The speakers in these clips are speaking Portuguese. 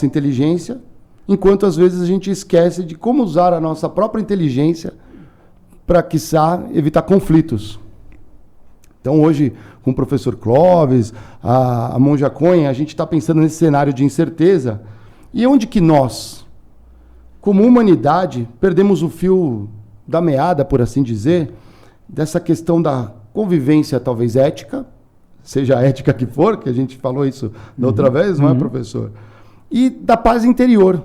nossa inteligência, enquanto às vezes a gente esquece de como usar a nossa própria inteligência para, quiçá, evitar conflitos. Então, hoje, com o professor Clóvis, a Monja Cohen, a gente está pensando nesse cenário de incerteza. E onde que nós, como humanidade, perdemos o fio da meada, por assim dizer, dessa questão da convivência, talvez ética, seja a ética que for, que a gente falou isso da outra vez, não é, professor? E da paz interior.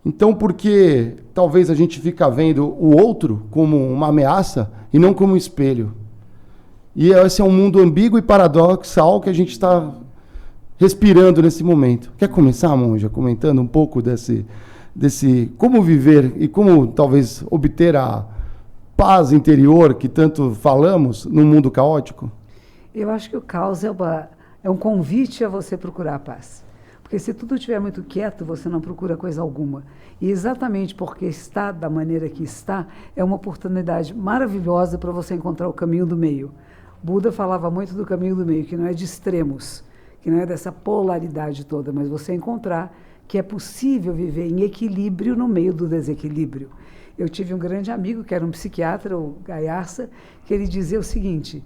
Então, porque talvez a gente fica vendo o outro como uma ameaça e não como um espelho. E esse é um mundo ambíguo e paradoxal que a gente está respirando nesse momento. Quer começar, Monja, comentando um pouco desse como viver e como talvez obter a paz interior que tanto falamos num mundo caótico? Eu acho que o caos é um convite a você procurar a paz. Porque se tudo estiver muito quieto, você não procura coisa alguma. E exatamente porque está da maneira que está, é uma oportunidade maravilhosa para você encontrar o caminho do meio. Buda falava muito do caminho do meio, que não é de extremos, que não é dessa polaridade toda, mas você encontrar que é possível viver em equilíbrio no meio do desequilíbrio. Eu tive um grande amigo, que era um psiquiatra, o Gaiarsa, que ele dizia o seguinte: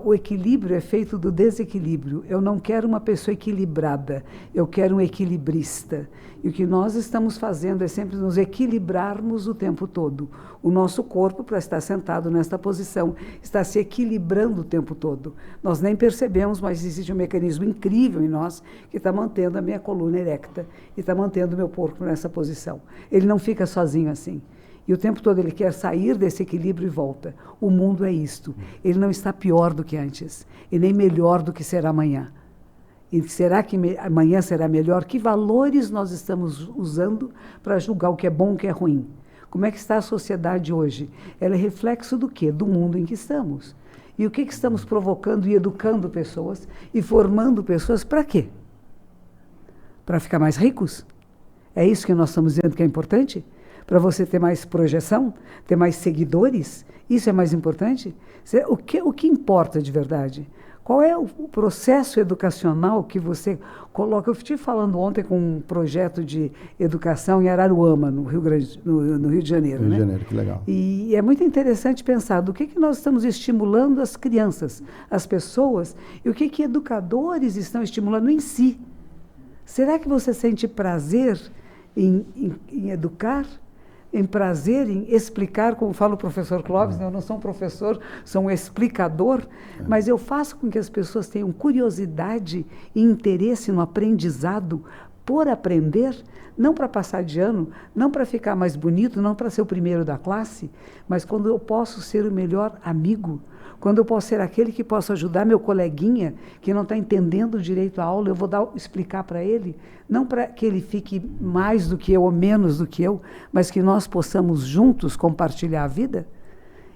o equilíbrio é feito do desequilíbrio. Eu não quero uma pessoa equilibrada, eu quero um equilibrista. E o que nós estamos fazendo é sempre nos equilibrarmos o tempo todo. O nosso corpo, para estar sentado nesta posição, está se equilibrando o tempo todo. Nós nem percebemos, mas existe um mecanismo incrível em nós que está mantendo a minha coluna erecta e está mantendo o meu corpo nessa posição. Ele não fica sozinho assim. E o tempo todo ele quer sair desse equilíbrio e volta. O mundo é isto. Ele não está pior do que antes, e nem melhor do que será amanhã. E será que amanhã será melhor? Que valores nós estamos usando para julgar o que é bom e o que é ruim? Como é que está a sociedade hoje? Ela é reflexo do quê? Do mundo em que estamos. E o que estamos provocando e educando pessoas e formando pessoas para quê? Para ficar mais ricos? É isso que nós estamos dizendo que é importante? Para você ter mais projeção, ter mais seguidores? Isso é mais importante? O que importa de verdade? Qual é o processo educacional que você coloca? Eu estive falando ontem com um projeto de educação em Araruama, no Rio de Janeiro. Rio de Janeiro, que legal. E é muito interessante pensar do que nós estamos estimulando as crianças, as pessoas, e o que educadores estão estimulando em si. Será que você sente prazer em educar? Em prazer em explicar, como fala o professor Clóvis, né? Eu não sou um professor, sou um explicador, mas eu faço com que as pessoas tenham curiosidade e interesse no aprendizado por aprender, não para passar de ano, não para ficar mais bonito, não para ser o primeiro da classe, mas quando eu posso ser o melhor amigo, quando eu posso ser aquele que posso ajudar meu coleguinha que não está entendendo direito a aula, eu vou explicar para ele, não para que ele fique mais do que eu ou menos do que eu, mas que nós possamos juntos compartilhar a vida.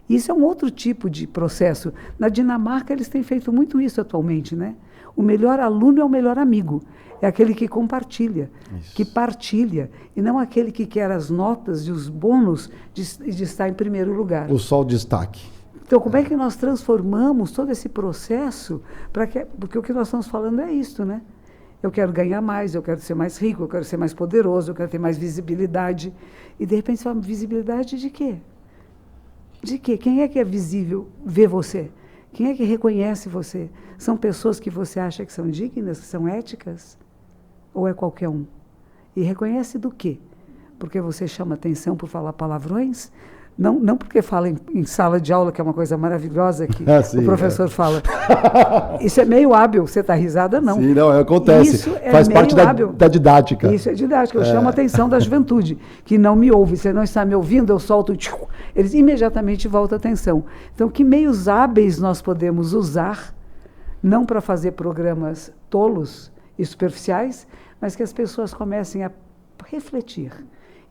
Isso é um outro tipo de processo. Na Dinamarca eles têm feito muito isso atualmente, né? O melhor aluno é o melhor amigo, é aquele que compartilha, que partilha, e não aquele que quer as notas e os bônus de estar em primeiro lugar. Só o destaque. Então, como é que nós transformamos todo esse processo porque o que nós estamos falando é isso, né? Eu quero ganhar mais, eu quero ser mais rico, eu quero ser mais poderoso, eu quero ter mais visibilidade. E, de repente, você fala, visibilidade de quê? De quê? Quem é que é visível, vê você? Quem é que reconhece você? São pessoas que você acha que são dignas, que são éticas? Ou é qualquer um? E reconhece do quê? Porque você chama atenção por falar palavrões? Não porque fala em sala de aula, que é uma coisa maravilhosa que sim, o professor fala. Isso é meio hábil, você está risada, não. Sim, não, acontece. Isso é faz parte da didática. Isso é didática, eu chamo a atenção da juventude, que não me ouve. Você não está me ouvindo, eu solto, eles imediatamente voltam a atenção. Então, que meios hábeis nós podemos usar, não para fazer programas tolos e superficiais, mas que as pessoas comecem a refletir,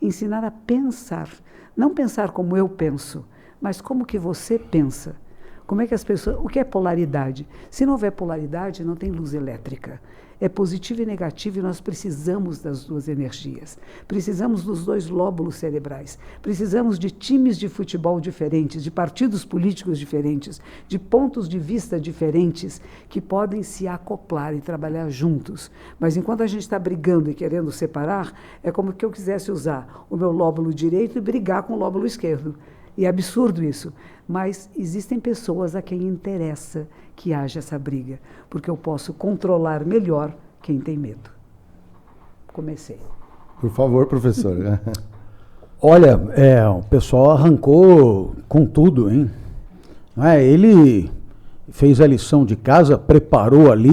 ensinar a pensar. Não pensar como eu penso, mas como que você pensa. Como é que as pessoas... O que é polaridade? Se não houver polaridade, não tem luz elétrica. É positivo e negativo e nós precisamos das duas energias. Precisamos dos dois lóbulos cerebrais. Precisamos de times de futebol diferentes, de partidos políticos diferentes, de pontos de vista diferentes que podem se acoplar e trabalhar juntos. Mas enquanto a gente está brigando e querendo separar, é como que eu quisesse usar o meu lóbulo direito e brigar com o lóbulo esquerdo. E é absurdo isso. Mas existem pessoas a quem interessa que haja essa briga, porque eu posso controlar melhor quem tem medo. Comecei. Por favor, professor. Olha, o pessoal arrancou com tudo, hein? Ele fez a lição de casa, preparou ali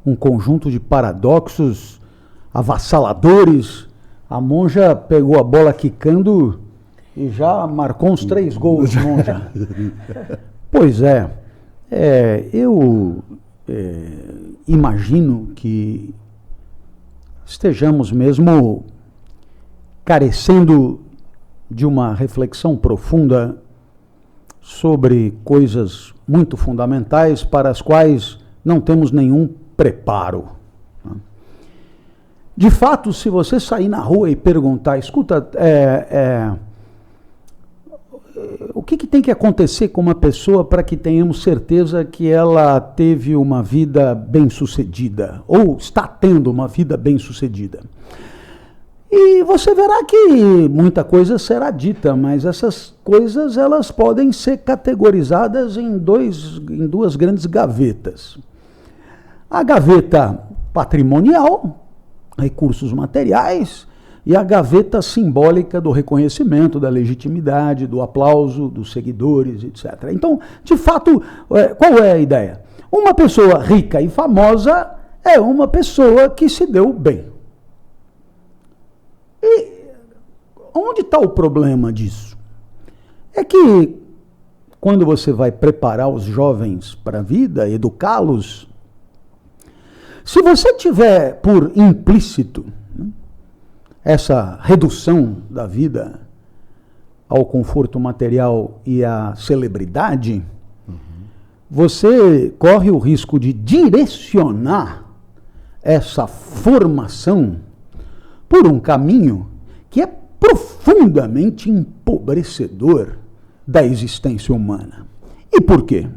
um conjunto de paradoxos avassaladores. A monja pegou a bola quicando e já marcou uns 3 gols, monja. Pois eu imagino que estejamos mesmo carecendo de uma reflexão profunda sobre coisas muito fundamentais para as quais não temos nenhum preparo. De fato, se você sair na rua e perguntar, escuta, o que tem que acontecer com uma pessoa para que tenhamos certeza que ela teve uma vida bem-sucedida, ou está tendo uma vida bem-sucedida? E você verá que muita coisa será dita, mas essas coisas elas podem ser categorizadas em duas grandes gavetas. A gaveta patrimonial, recursos materiais, e a gaveta simbólica do reconhecimento, da legitimidade, do aplauso dos seguidores, etc. Então, de fato, qual é a ideia? Uma pessoa rica e famosa é uma pessoa que se deu bem. E onde está o problema disso? É que quando você vai preparar os jovens para a vida, educá-los, se você tiver por implícito essa redução da vida ao conforto material e à celebridade, você corre o risco de direcionar essa formação por um caminho que é profundamente empobrecedor da existência humana. E por quê?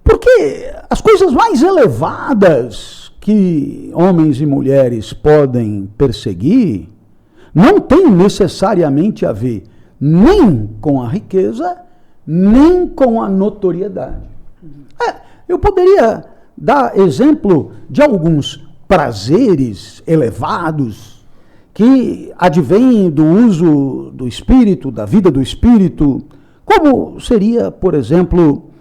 Porque as coisas mais elevadas que homens e mulheres podem perseguir não tem necessariamente a ver nem com a riqueza, nem com a notoriedade. Eu poderia dar exemplo de alguns prazeres elevados que advêm do uso do espírito, da vida do espírito, como seria, por exemplo,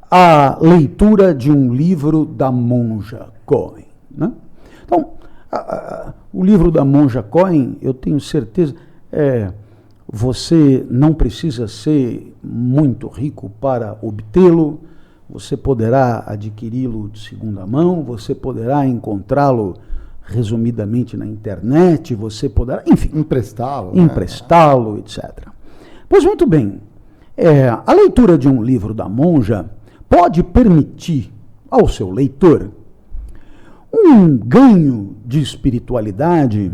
a leitura de um livro da monja Cohen. Né? Então, o livro da monja Cohen, eu tenho certeza, você não precisa ser muito rico para obtê-lo, você poderá adquiri-lo de segunda mão, você poderá encontrá-lo resumidamente na internet, você poderá, enfim, emprestá-lo, etc. Pois muito bem, a leitura de um livro da monja pode permitir ao seu leitor um ganho de espiritualidade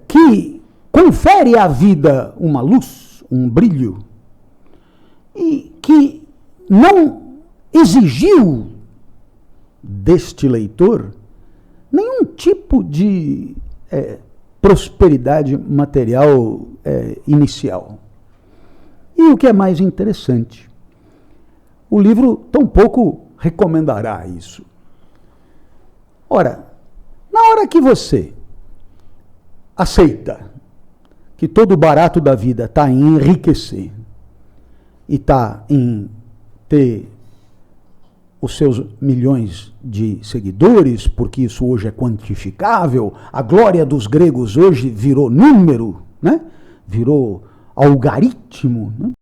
que confere à vida uma luz, um brilho, e que não exigiu deste leitor nenhum tipo de prosperidade material inicial. E o que é mais interessante, o livro tampouco recomendará isso. Ora, na hora que você aceita que todo o barato da vida está em enriquecer e está em ter os seus milhões de seguidores, porque isso hoje é quantificável, a glória dos gregos hoje virou número, né? Virou algaritmo, né?